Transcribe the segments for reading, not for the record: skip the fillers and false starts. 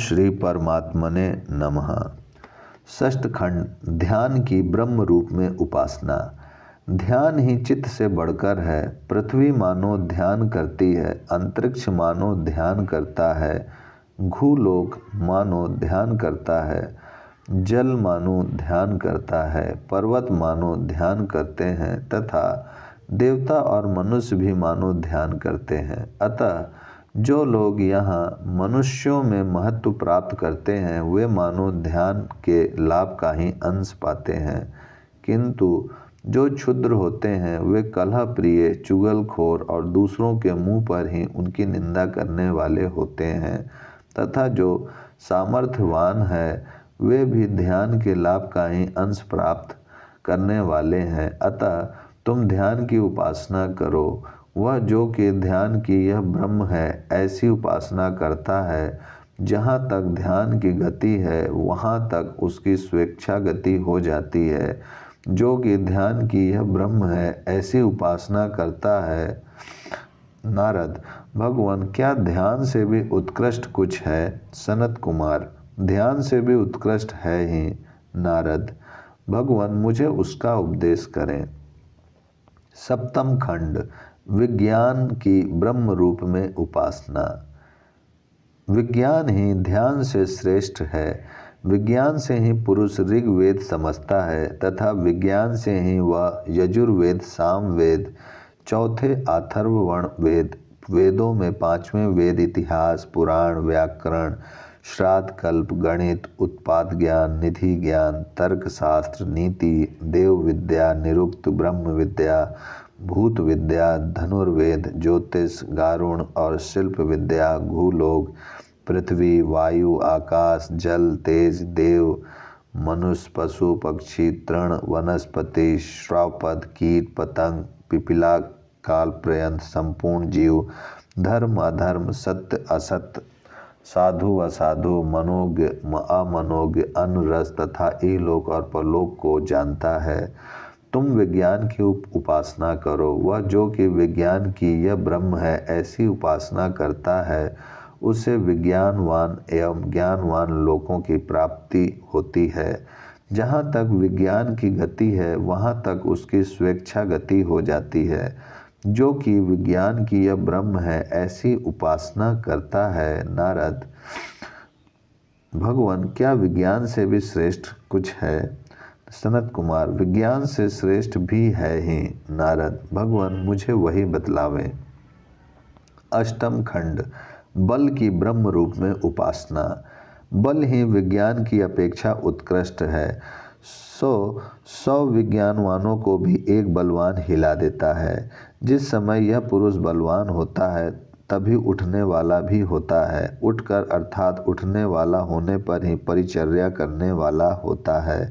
श्री परमात्मने नमः। षष्ठ खंड, ध्यान की ब्रह्म रूप में उपासना। ध्यान ही चित्त से बढ़कर है। पृथ्वी मानो ध्यान करती है, अंतरिक्ष मानो ध्यान करता है, भूलोक मानो ध्यान करता है, जल मानो ध्यान करता है, पर्वत मानो ध्यान करते हैं तथा देवता और मनुष्य भी मानो ध्यान करते हैं। अतः जो लोग यहाँ मनुष्यों में महत्व प्राप्त करते हैं वे मानो ध्यान के लाभ का ही अंश पाते हैं, किंतु जो क्षुद्र होते हैं वे कलह प्रिय, चुगलखोर और दूसरों के मुंह पर ही उनकी निंदा करने वाले होते हैं तथा जो सामर्थ्यवान है वे भी ध्यान के लाभ का ही अंश प्राप्त करने वाले हैं। अतः तुम ध्यान की उपासना करो। वह जो कि ध्यान की यह ब्रह्म है ऐसी उपासना करता है, जहाँ तक ध्यान की गति है वहाँ तक उसकी स्वेच्छा गति हो जाती है। जो कि ध्यान की यह ब्रह्म है ऐसी उपासना करता है। नारद, भगवान क्या ध्यान से भी उत्कृष्ट कुछ है? सनत कुमार, ध्यान से भी उत्कृष्ट है ही। नारद, भगवान मुझे उसका उपदेश करें। सप्तम खंड, विज्ञान की ब्रह्म रूप में उपासना। विज्ञान ही ध्यान से श्रेष्ठ है। विज्ञान से ही पुरुष ऋग्वेद समझता है तथा विज्ञान से ही वह यजुर्वेद, सामवेद, चौथे अथर्वण वेद, वेदों में पांचवें वेद, इतिहास, पुराण, व्याकरण, श्राद्ध, कल्प, गणित, उत्पाद ज्ञान, निधि ज्ञान, तर्कशास्त्र, नीति, देव विद्या, निरुक्त, ब्रह्म विद्या, भूत विद्या, धनुर्वेद, ज्योतिष, गारुण और शिल्प विद्या, भूलोक, पृथ्वी, वायु, आकाश, जल, तेज, देव, मनुष्य, पशु, पक्षी, तृण, वनस्पति, श्वापद, कीट, पतंग, पिपीला, काल पर्यंत संपूर्ण जीव, धर्म अधर्म, सत्य असत्य, साधु असाधु, मनोज्ञ अमनोज्ञ, अन्न रस तथा इहलोक और परलोक को जानता है। तुम विज्ञान की उपासना करो। वह जो कि विज्ञान की यह ब्रह्म है ऐसी उपासना करता है उसे विज्ञानवान एवं ज्ञानवान लोकों की प्राप्ति होती है। जहाँ तक विज्ञान की गति है वहाँ तक उसकी स्वेच्छा गति हो जाती है। जो कि विज्ञान की यह ब्रह्म है ऐसी उपासना करता है। नारद, भगवान क्या विज्ञान से भी श्रेष्ठ कुछ है? सनत कुमार, विज्ञान से श्रेष्ठ भी है ही। नारद, भगवान मुझे वही बतलावें। अष्टम खंड, बल की ब्रह्म रूप में उपासना। बल ही विज्ञान की अपेक्षा उत्कृष्ट है। 100 विज्ञानवानों को भी एक बलवान हिला देता है। जिस समय यह पुरुष बलवान होता है तभी उठने वाला भी होता है। उठकर अर्थात उठने वाला होने पर ही परिचर्या करने वाला होता है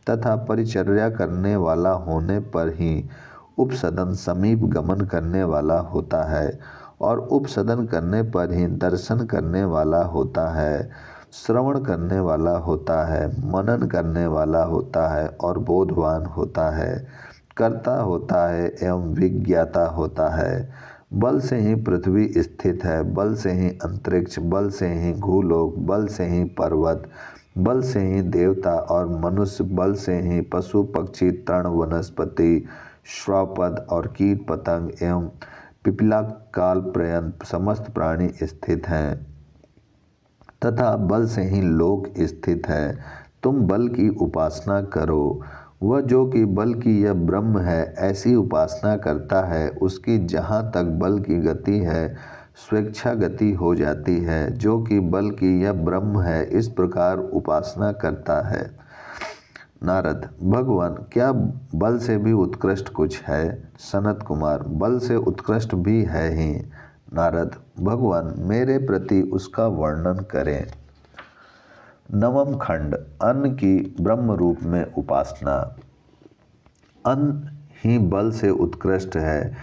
तथा परिचर्या करने वाला होने पर ही उपसदन समीप गमन करने वाला होता है और उपसदन करने पर ही दर्शन करने वाला होता है, श्रवण करने वाला होता है, मनन करने वाला होता है और बोधवान होता है, कर्ता होता है एवं विज्ञाता होता है। बल से ही पृथ्वी स्थित है, बल से ही अंतरिक्ष, बल से ही भूलोक, बल से ही पर्वत, बल से ही देवता और मनुष्य, बल से ही पशु पक्षी, तृण, वनस्पति, श्वापद और कीट पतंग एवं पिपीला काल पर्यंत समस्त प्राणी स्थित हैं तथा बल से ही लोक स्थित है। तुम बल की उपासना करो। वह जो कि बल की यह ब्रह्म है ऐसी उपासना करता है उसकी जहाँ तक बल की गति है स्वेच्छा गति हो जाती है। जो कि बल की यह ब्रह्म है इस प्रकार उपासना करता है। नारद, भगवान क्या बल से भी उत्कृष्ट कुछ है? सनत कुमार, बल से उत्कृष्ट भी है ही। नारद, भगवान मेरे प्रति उसका वर्णन करें। नवम खंड, अन्न की ब्रह्म रूप में उपासना। अन्न ही बल से उत्कृष्ट है।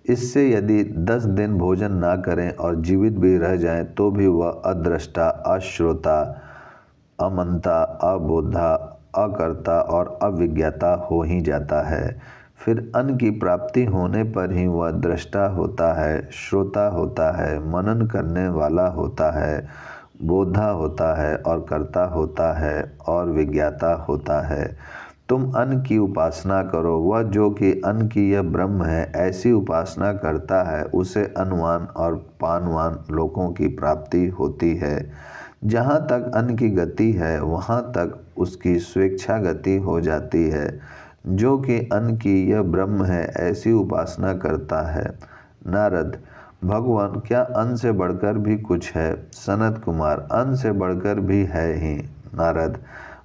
इससे यदि 10 दिन भोजन ना करें और जीवित भी रह जाएं तो भी वह अदृष्टा, अश्रोता, अमंता, अबोधा, अकर्ता और अविज्ञाता हो ही जाता है। फिर अन्न की प्राप्ति होने पर ही वह दृष्टा होता है, श्रोता होता है, मनन करने वाला होता है, बोधा होता है और कर्ता होता है और विज्ञाता होता है। तुम अन्न की उपासना करो, वह जो कि अन्न की यह ब्रह्म है ऐसी उपासना करता है उसे अन्नवान और पानवान लोकों की प्राप्ति होती है। जहाँ तक अन्न की गति है वहाँ तक उसकी स्वेच्छा गति हो जाती है। जो कि अन्न की यह ब्रह्म है ऐसी उपासना करता है। नारद, भगवान क्या अन्न से बढ़कर भी कुछ है? सनत कुमार, अन्न से बढ़कर भी है ही। नारद,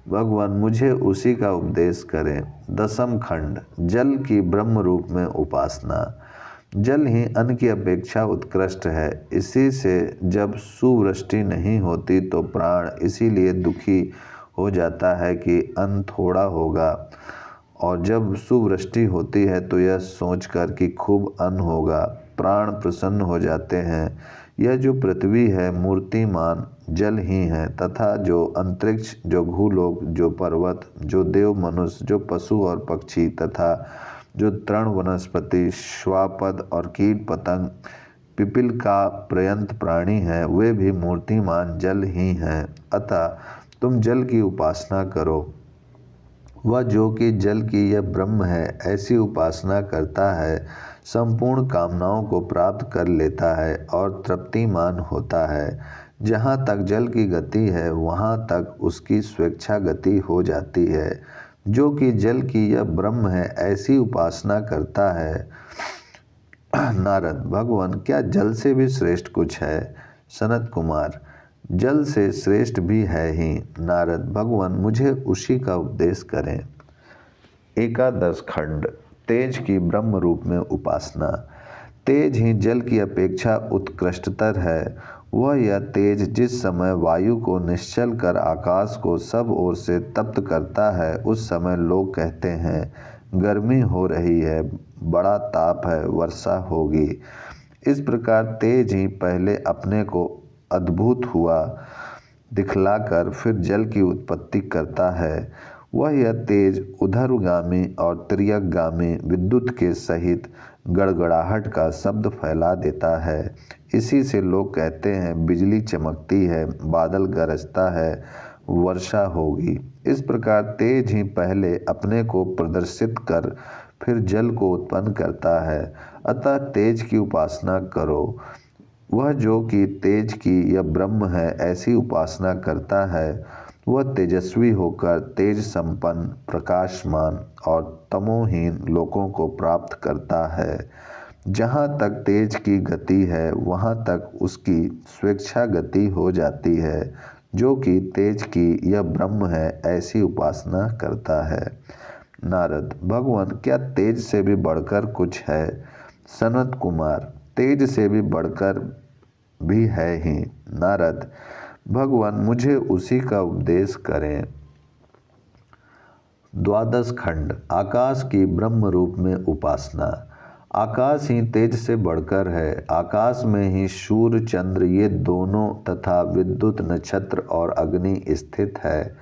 भगवान मुझे उसी का उपदेश करें। दसम खंड, जल की ब्रह्म रूप में उपासना। जल ही अन्न की अपेक्षा उत्कृष्ट है। इसी से जब सुवृष्टि नहीं होती तो प्राण इसीलिए दुखी हो जाता है कि अन्न थोड़ा होगा, और जब सुवृष्टि होती है तो यह सोचकर कि खूब अन्न होगा प्राण प्रसन्न हो जाते हैं। यह जो पृथ्वी है मूर्तिमान जल ही है, तथा जो अंतरिक्ष, जो भूलोक, जो पर्वत, जो देव मनुष्य, जो पशु और पक्षी, तथा जो तृण वनस्पति, श्वापद और कीट पतंग, पिपील का पर्यंत प्राणी है, वे भी मूर्तिमान जल ही हैं। अतः तुम जल की उपासना करो। वह जो कि जल की यह ब्रह्म है ऐसी उपासना करता है संपूर्ण कामनाओं को प्राप्त कर लेता है और तृप्तिमान होता है। जहाँ तक जल की गति है वहाँ तक उसकी स्वेच्छा गति हो जाती है। जो कि जल की यह ब्रह्म है ऐसी उपासना करता है। नारद, भगवान क्या जल से भी श्रेष्ठ कुछ है? सनत कुमार, जल से श्रेष्ठ भी है ही। नारद, भगवान मुझे उसी का उपदेश करें। एकादश खंड, तेज की ब्रह्म रूप में उपासना। तेज ही जल की अपेक्षा उत्कृष्टतर है। वह यह तेज जिस समय वायु को निश्चल कर आकाश को सब ओर से तप्त करता है उस समय लोग कहते हैं गर्मी हो रही है, बड़ा ताप है, वर्षा होगी। इस प्रकार तेज ही पहले अपने को अद्भुत हुआ दिखलाकर फिर जल की उत्पत्ति करता है। वह यह तेज ऊर्ध्वगामी और तिर्यकगामी विद्युत के सहित गड़गड़ाहट का शब्द फैला देता है। इसी से लोग कहते हैं बिजली चमकती है, बादल गरजता है, वर्षा होगी। इस प्रकार तेज ही पहले अपने को प्रदर्शित कर फिर जल को उत्पन्न करता है। अतः तेज की उपासना करो। वह जो कि तेज की यह ब्रह्म है ऐसी उपासना करता है वह तेजस्वी होकर तेज संपन्न, प्रकाशमान और तमोहीन लोकों को प्राप्त करता है। जहाँ तक तेज की गति है वहाँ तक उसकी स्वेच्छा गति हो जाती है। जो कि तेज की यह ब्रह्म है ऐसी उपासना करता है। नारद, भगवान क्या तेज से भी बढ़कर कुछ है? सनत कुमार, तेज से भी बढ़कर भी है ही। नारद, भगवान मुझे उसी का उपदेश करें। द्वादश खंड, आकाश की ब्रह्म रूप में उपासना। आकाश ही तेज से बढ़कर है। आकाश में ही सूर्य, चंद्र ये दोनों तथा विद्युत, नक्षत्र और अग्नि स्थित है।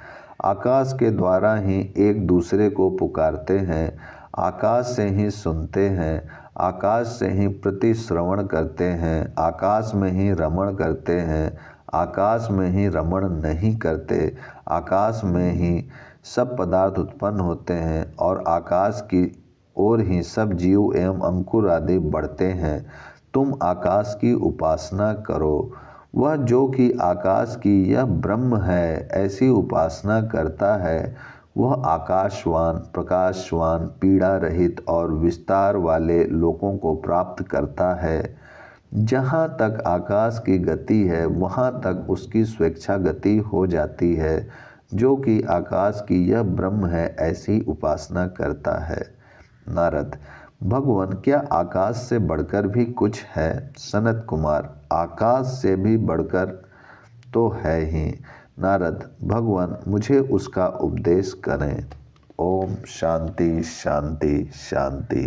आकाश के द्वारा ही एक दूसरे को पुकारते हैं, आकाश से ही सुनते हैं, आकाश से ही प्रतिश्रवण करते हैं, आकाश में ही रमण करते हैं, आकाश में ही रमण नहीं करते, आकाश में ही सब पदार्थ उत्पन्न होते हैं और आकाश की ओर ही सब जीव एवं अंकुर आदि बढ़ते हैं। तुम आकाश की उपासना करो। वह जो कि आकाश की यह ब्रह्म है ऐसी उपासना करता है वह आकाशवान, प्रकाशवान, पीड़ा रहित और विस्तार वाले लोकों को प्राप्त करता है। जहाँ तक आकाश की गति है वहाँ तक उसकी स्वेच्छा गति हो जाती है। जो कि आकाश की यह ब्रह्म है ऐसी उपासना करता है। नारद, भगवान क्या आकाश से बढ़कर भी कुछ है? सनत कुमार, आकाश से भी बढ़कर तो है ही। नारद, भगवान मुझे उसका उपदेश करें। ओम शांति शांति शांति।